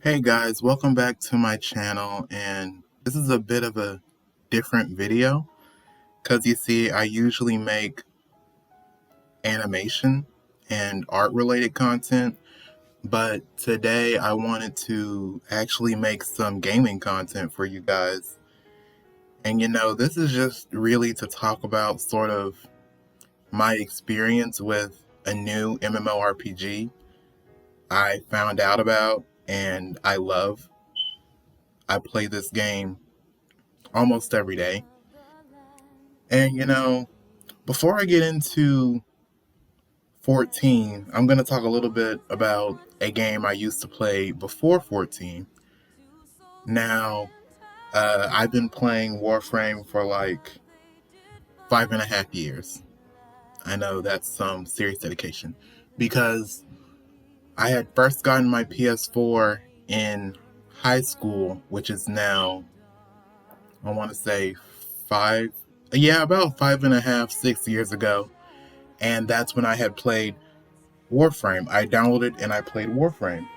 Hey guys, welcome back to my channel, and this is a bit of a different video because you see I usually make animation and art related content, but today I wanted to actually make some gaming content for you guys. And this is just really to talk about sort of my experience with a new MMORPG I found out about and I love. I play this game almost every day. And before I get into 14, I'm going to talk a little bit about a game I used to play before 14. Now, I've been playing Warframe for like 5.5 years. I know that's some serious dedication because I had first gotten my PS4 in high school, which is now, I want to say about 5.5, 6 years ago. And that's when I had played Warframe. I downloaded and I played Warframe.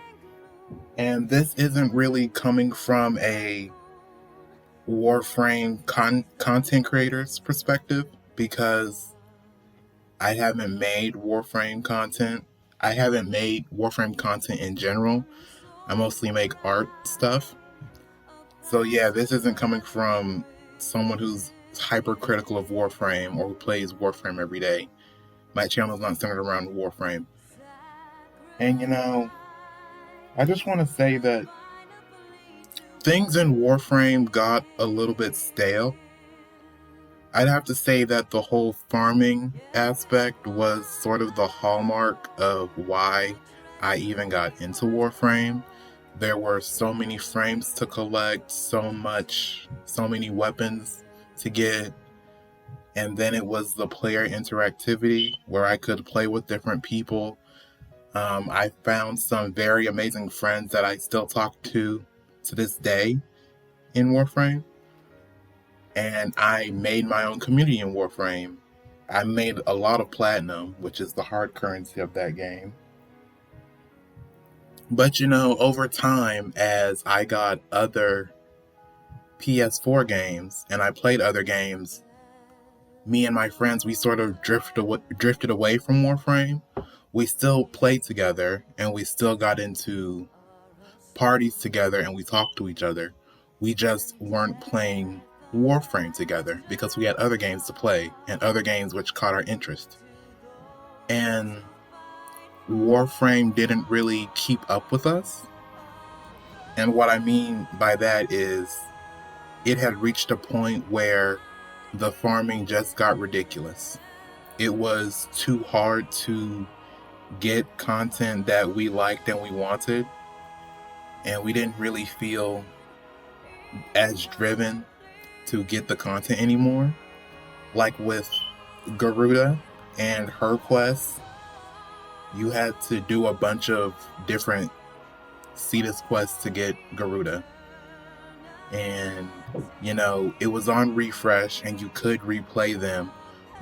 And this isn't really coming from a Warframe content creator's perspective because I haven't made Warframe content. I haven't made Warframe content in general. I mostly make art stuff. So yeah, this isn't coming from someone who's hypercritical of Warframe or who plays Warframe every day. My channel is not centered around Warframe. And I just want to say that things in Warframe got a little bit stale. I'd have to say that the whole farming aspect was sort of the hallmark of why I even got into Warframe. There were so many frames to collect, so many weapons to get. And then it was the player interactivity where I could play with different people. I found some very amazing friends that I still talk to this day in Warframe. And I made my own community in Warframe. I made a lot of platinum, which is the hard currency of that game. But over time, as I got other PS4 games and I played other games, me and my friends, we sort of drifted away from Warframe. We still played together and we still got into parties together and we talked to each other. We just weren't playing Warframe together because we had other games to play and other games which caught our interest. And Warframe didn't really keep up with us. And what I mean by that is it had reached a point where the farming just got ridiculous. It was too hard to get content that we liked and we wanted, and we didn't really feel as driven to get the content anymore. Like with Garuda and her quests, you had to do a bunch of different Cetus quests to get Garuda. And it was on refresh and you could replay them,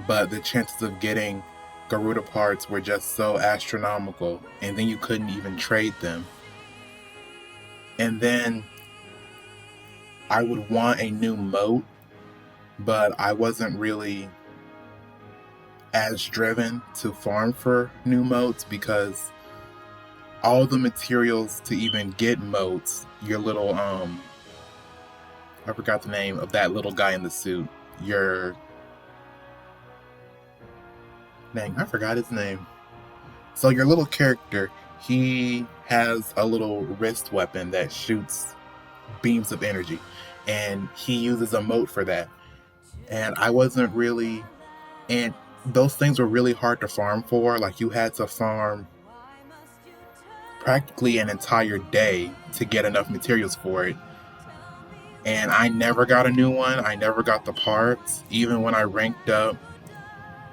but the chances of getting Garuda parts were just so astronomical, and then you couldn't even trade them. And then I would want a new moat, but I wasn't really as driven to farm for new moats because all the materials to even get moats, your little I forgot the name of that little guy in the suit. I forgot his name. So your little character, he has a little wrist weapon that shoots beams of energy, and he uses a moat for that. And I wasn't really, and those things were really hard to farm for. Like, you had to farm practically an entire day to get enough materials for it. And I never got a new one. I never got the parts. Even when I ranked up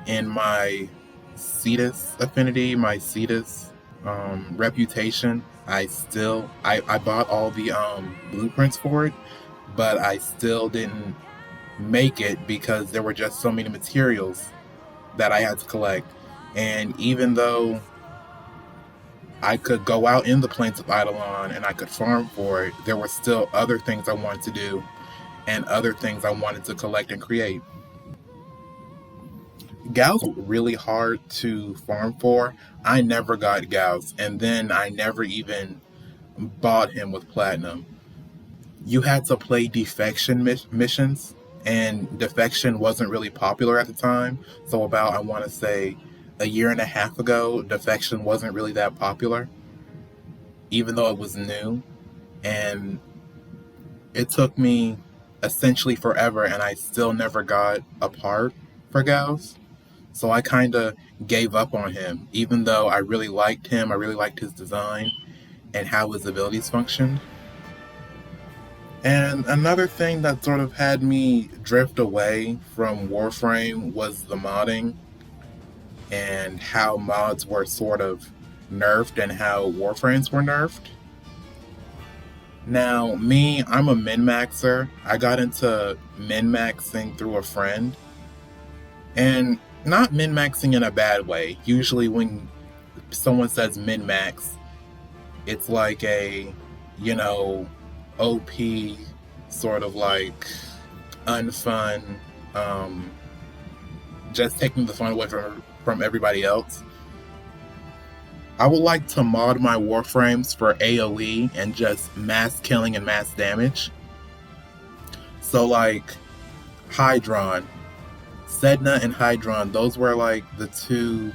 in my Cetus affinity, my Cetus reputation, I bought all the blueprints for it, but I still didn't make it because there were just so many materials that I had to collect. And even though I could go out in the plains of Eidolon and I could farm for it, there were still other things I wanted to do and other things I wanted to collect and create. Gauss were really hard to farm for. I never got Gauss, and then I never even bought him with Platinum. You had to play defection missions, and defection wasn't really popular at the time. So, about, I want to say, a year and a half ago, defection wasn't really that popular, even though it was new. And it took me essentially forever, and I still never got a part for Gauss. So I kind of gave up on him, even though I really liked him. I really liked his design and how his abilities functioned. And another thing that sort of had me drift away from Warframe was the modding and how mods were sort of nerfed and how Warframes were nerfed. Now, me, I'm a min-maxer. I got into min-maxing through a friend. And not min-maxing in a bad way. Usually when someone says min-max, it's like a, OP, sort of like unfun, just taking the fun away from everybody else. I would like to mod my Warframes for AoE and just mass killing and mass damage. So like Hydron, Sedna and Hydron, those were like the two,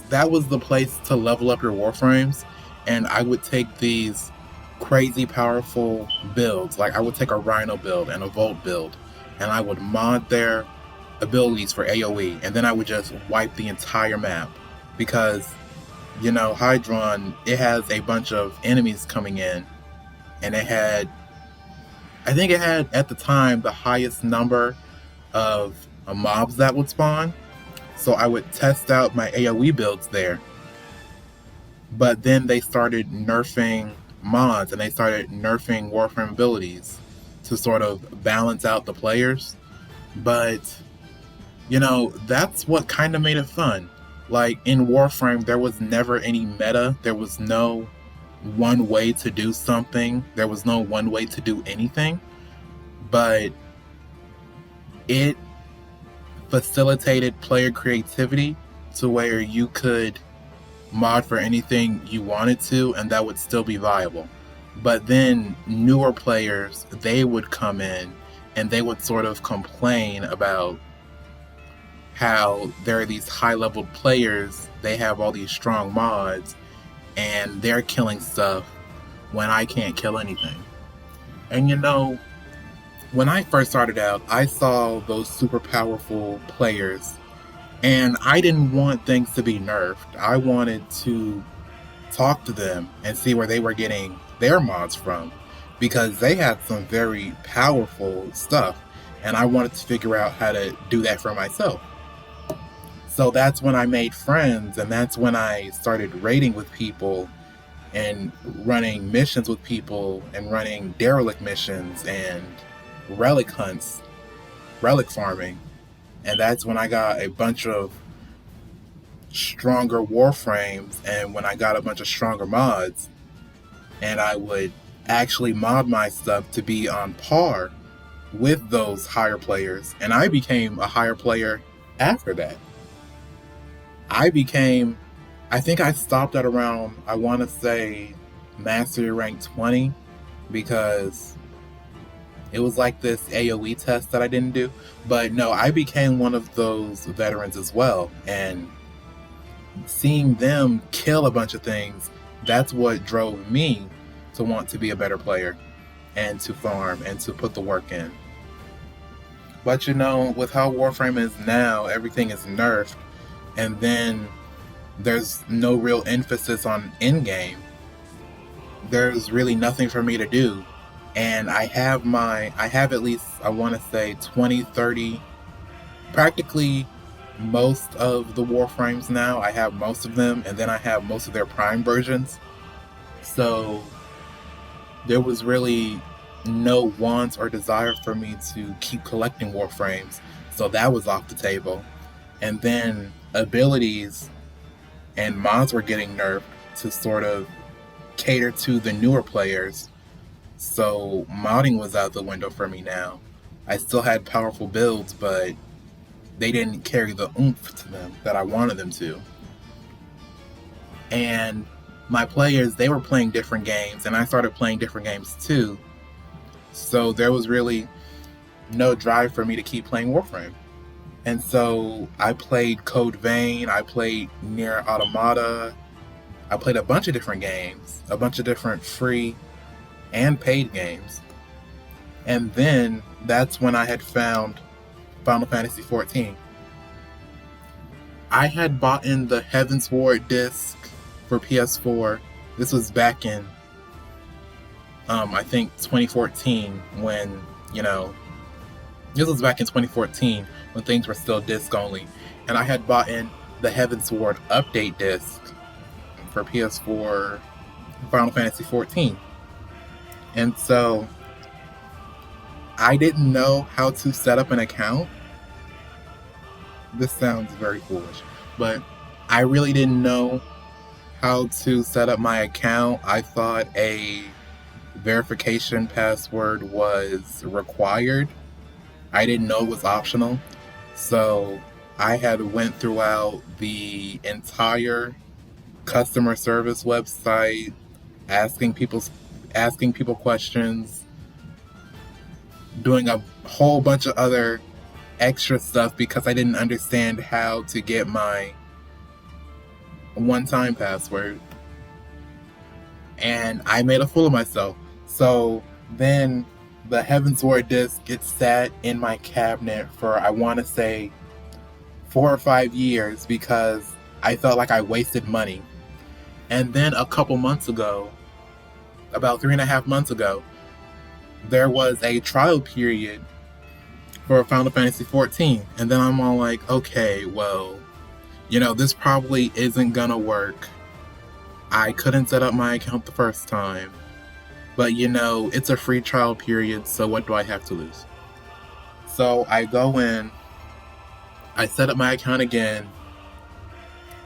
that was the place to level up your Warframes. And I would take these crazy powerful builds, like I would take a Rhino build and a Volt build, and I would mod their abilities for AoE, and then I would just wipe the entire map. Because, Hydron, it has a bunch of enemies coming in, and I think it had, at the time, the highest number of mobs that would spawn. So I would test out my AoE builds there. But then they started nerfing mods, and they started nerfing Warframe abilities to sort of balance out the players. But, that's what kind of made it fun. Like, in Warframe, there was never any meta. There was no one way to do something. There was no one way to do anything. But it facilitated player creativity to where you could mod for anything you wanted to, and that would still be viable. But then newer players, they would come in and they would sort of complain about how there are these high-leveled players, they have all these strong mods, and they're killing stuff when I can't kill anything. And when I first started out, I saw those super powerful players, and I didn't want things to be nerfed. I wanted to talk to them and see where they were getting their mods from, because they had some very powerful stuff, and I wanted to figure out how to do that for myself. So that's when I made friends, and that's when I started raiding with people and running missions with people and running derelict missions and relic hunts, relic farming. And that's when I got a bunch of stronger Warframes, and when I got a bunch of stronger mods, and I would actually mod my stuff to be on par with those higher players. And I became a higher player after that. I think I stopped at around, I want to say, Mastery Rank 20, because it was like this AoE test that I didn't do. But no, I became one of those veterans as well. And seeing them kill a bunch of things, that's what drove me to want to be a better player and to farm and to put the work in. But with how Warframe is now, everything is nerfed. And then there's no real emphasis on in-game. There's really nothing for me to do. And I have at least, I want to say 20, 30, practically most of the Warframes now. I have most of them, and then I have most of their Prime versions. So there was really no want or desire for me to keep collecting Warframes. So that was off the table. And then abilities, and mods were getting nerfed to sort of cater to the newer players. So modding was out the window for me now. I still had powerful builds, but they didn't carry the oomph to them that I wanted them to. And my players, they were playing different games, and I started playing different games too. So there was really no drive for me to keep playing Warframe. And so I played Code Vein, I played Nier Automata, I played a bunch of different games, a bunch of different free and paid games. And then that's when I had found Final Fantasy XIV. I had bought in the Heavensward disc for PS4. This was back in, I think 2014 when, this was back in 2014 when things were still disc only. And I had bought in the Heavensward update disc for PS4 Final Fantasy XIV. And so I didn't know how to set up an account. This sounds very foolish, but I really didn't know how to set up my account. I thought a verification password was required. I didn't know it was optional. So I had went throughout the entire customer service website, asking people questions, doing a whole bunch of other extra stuff because I didn't understand how to get my one-time password. And I made a fool of myself. So then the Heavensward disc, it sat in my cabinet for, I want to say, 4 or 5 years because I felt like I wasted money. And then a couple months ago, about 3.5 months ago, there was a trial period for Final Fantasy XIV. And then I'm all like, okay, well, this probably isn't gonna work. I couldn't set up my account the first time. But it's a free trial period, so what do I have to lose? So I go in, I set up my account again,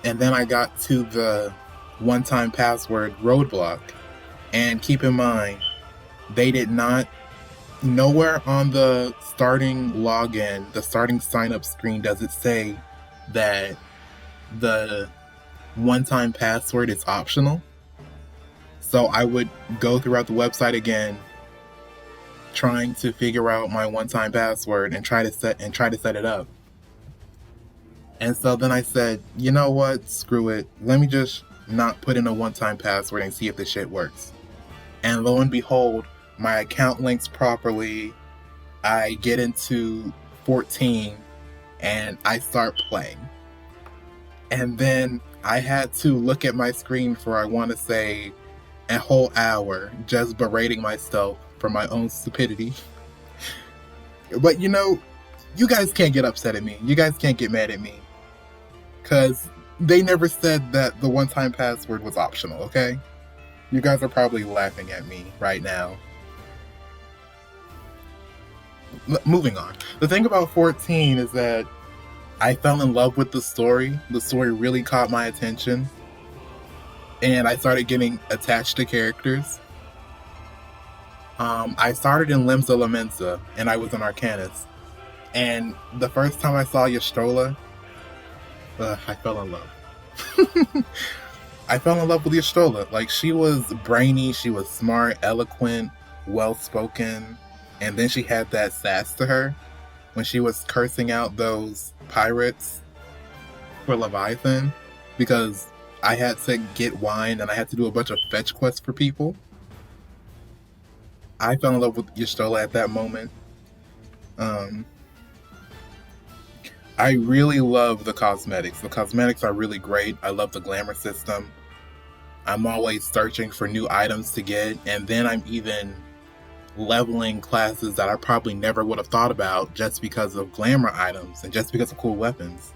and then I got to the one-time password roadblock. And keep in mind, they did not, nowhere on the starting login, the starting sign-up screen does it say that the one-time password is optional. So I would go throughout the website again, trying to figure out my one-time password and try to set it up. And so then I said, you know what? Screw it. Let me just not put in a one-time password and see if this shit works. And lo and behold, my account links properly. I get into 14 and I start playing. And then I had to look at my screen for, I want to say, a whole hour just berating myself for my own stupidity. But you guys can't get upset at me. You guys can't get mad at me. Because they never said that the one-time password was optional, okay? You guys are probably laughing at me right now. Moving on. The thing about 14 is that I fell in love with the story. The story really caught my attention. And I started getting attached to characters. I started in Limsa Lamensa, and I was an Arcanist. And the first time I saw Ystrola, I fell in love. I fell in love with Ystrola. Like, she was brainy, she was smart, eloquent, well-spoken, and then she had that sass to her when she was cursing out those pirates for Leviathan, because I had to get wine and I had to do a bunch of fetch quests for people. I fell in love with Ystrola at that moment. I really love the cosmetics. The cosmetics are really great. I love the glamour system. I'm always searching for new items to get, and then I'm even leveling classes that I probably never would have thought about just because of glamour items and just because of cool weapons.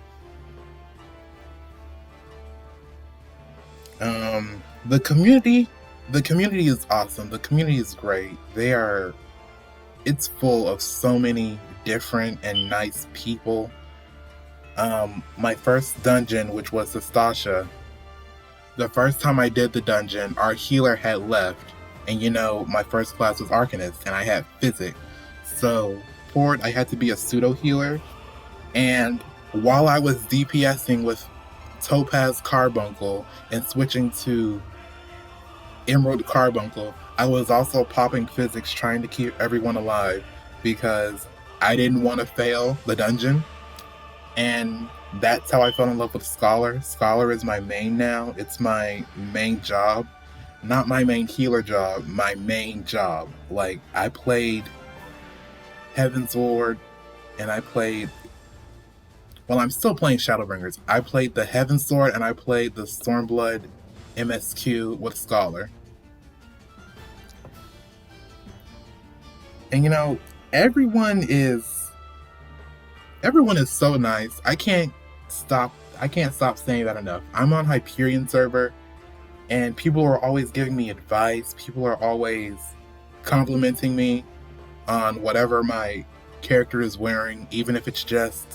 The community is awesome. The community is great. It's full of so many different and nice people. My first dungeon, which was Sastasha, The first time I did the dungeon, our healer had left, and my first class was Arcanist, and I had Physic. So, for it, I had to be a pseudo healer, and while I was DPSing with Topaz Carbuncle and switching to Emerald Carbuncle, I was also popping Physics trying to keep everyone alive because I didn't want to fail the dungeon. And that's how I fell in love with Scholar. Scholar is my main now. It's my main job. Not my main healer job, my main job. Like, I played Heaven's Ward, and I played... Well, I'm still playing Shadowbringers. I played the Heaven's Sword, and I played the Stormblood MSQ with Scholar. And everyone is so nice. I can't stop saying that enough. I'm on Hyperion server, and people are always giving me advice. People are always complimenting me on whatever my character is wearing, even if it's just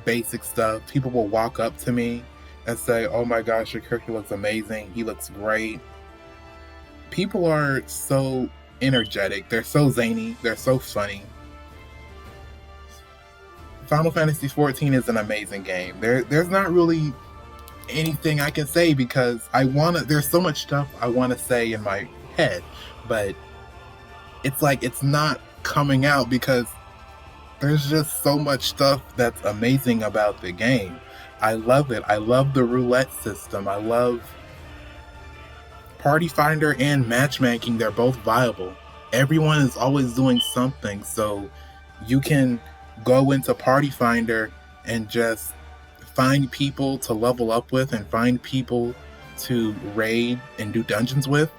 basic stuff. People will walk up to me and say, "Oh my gosh, your character looks amazing. He looks great." People are so energetic. They're so zany. They're so funny. Final Fantasy XIV is an amazing game. There's not really anything I can say because there's so much stuff I want to say in my head, but it's like it's not coming out because there's just so much stuff that's amazing about the game. I love it. I love the roulette system. I love Party Finder and matchmaking. They're both viable. Everyone is always doing something, so you can go into Party Finder and just find people to level up with and find people to raid and do dungeons with.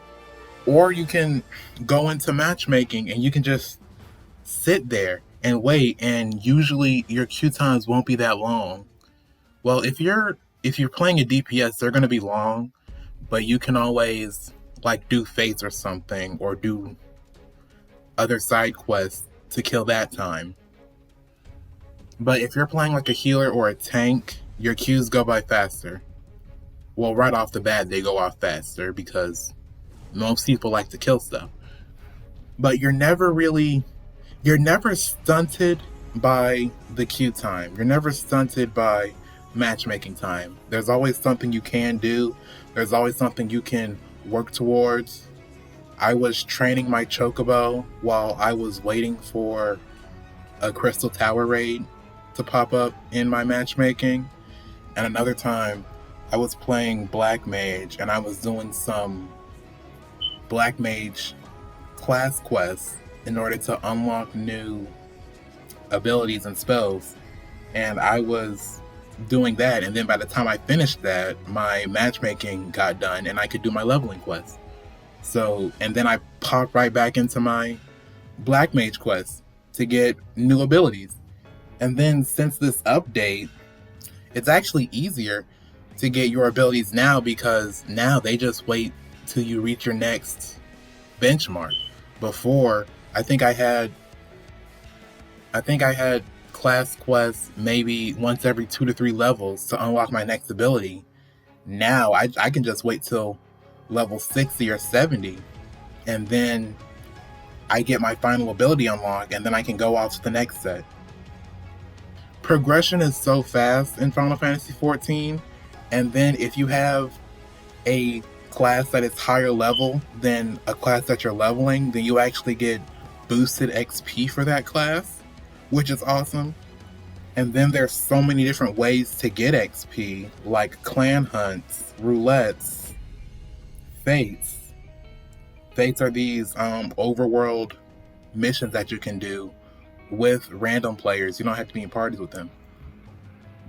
Or you can go into matchmaking and you can just sit there and wait, and usually your queue times won't be that long. Well, if you're playing a DPS, they're going to be long, but you can always do fates or something, or do other side quests to kill that time. But if you're playing like a healer or a tank, your queues go by faster. Well, right off the bat, they go off faster because most people like to kill stuff. But you're never stunted by the queue time. You're never stunted by matchmaking time. There's always something you can do. There's always something you can work towards. I was training my Chocobo while I was waiting for a Crystal Tower raid to pop up in my matchmaking. And another time, I was playing Black Mage and I was doing some Black Mage class quests in order to unlock new abilities and spells. And I was doing that, and then by the time I finished that, my matchmaking got done and I could do my leveling quest. So, and then I popped right back into my Black Mage quest to get new abilities. And then since this update, it's actually easier to get your abilities now because now they just wait till you reach your next benchmark. Before, I think I had class quests maybe once every 2 to 3 levels to unlock my next ability. Now I can just wait till level 60 or 70, and then I get my final ability unlocked, and then I can go off to the next set. Progression is so fast in Final Fantasy XIV, and then if you have a class that is higher level than a class that you're leveling, then you actually get boosted XP for that class, which is awesome. And then there's so many different ways to get XP, like clan hunts, roulettes, fates. Fates are these overworld missions that you can do with random players. You don't have to be in parties with them.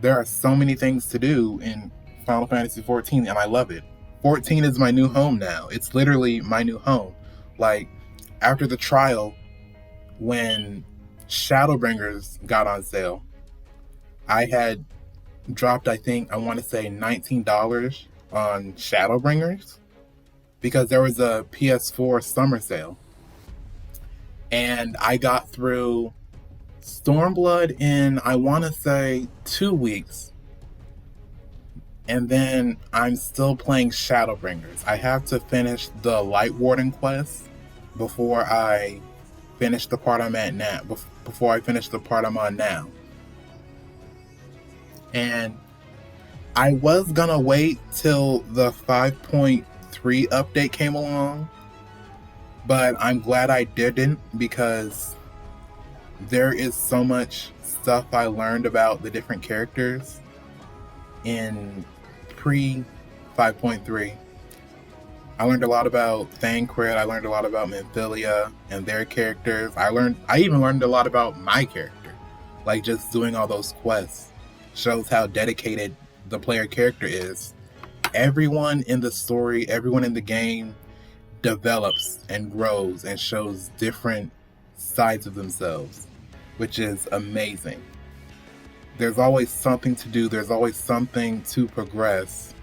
There are so many things to do in Final Fantasy XIV, and I love it. 14 is my new home now. It's literally my new home. Like, after the trial, when Shadowbringers got on sale, I had dropped, I want to say $19 on Shadowbringers because there was a PS4 summer sale. And I got through Stormblood in, I want to say, 2 weeks. And then I'm still playing Shadowbringers. I have to finish the Light Warden quest before I finish the part I'm at now. Before I finish the part I'm on now. And I was gonna wait till the 5.3 update came along, but I'm glad I didn't, because there is so much stuff I learned about the different characters in pre 5.3. I learned a lot about Thancred, I learned a lot about Minfilia and their characters. I even learned a lot about my character. Like, just doing all those quests shows how dedicated the player character is. Everyone in the story, everyone in the game develops and grows and shows different sides of themselves, which is amazing. There's always something to do, there's always something to progress,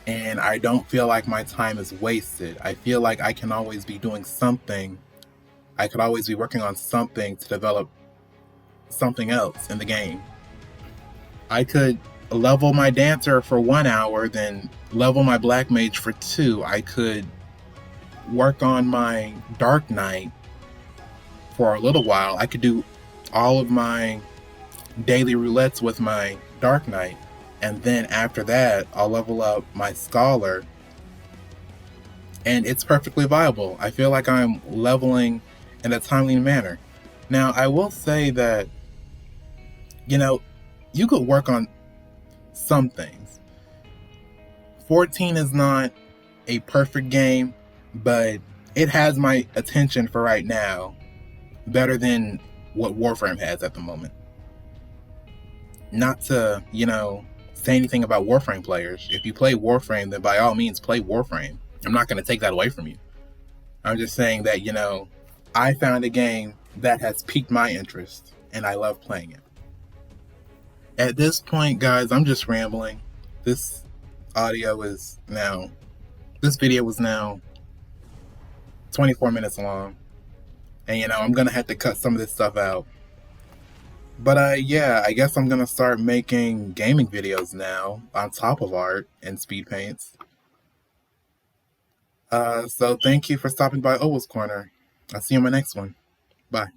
and I don't feel like my time is wasted. I feel like I can always be doing something. I could always be working on something to develop something else in the game. I could level my dancer for 1 hour, then level my black mage for 2. I could work on my dark knight for a little while. I could do all of my daily roulettes with my dark knight, and then after that I'll level up my scholar, and it's perfectly viable. I feel like I'm leveling in a timely manner. Now, I will say that, you could work on some things. 14 is not a perfect game, but it has my attention for right now, better than what Warframe has at the moment. Not to, say anything about Warframe players. If you play Warframe, then by all means play Warframe. I'm not going to take that away from you. I'm just saying that, I found a game that has piqued my interest, and I love playing it. At this point, guys, I'm just rambling. This video was now 24 minutes long. And, I'm going to have to cut some of this stuff out. But, yeah, I guess I'm going to start making gaming videos now on top of art and speed paints. So thank you for stopping by Owa's Corner. I'll see you in my next one. Bye.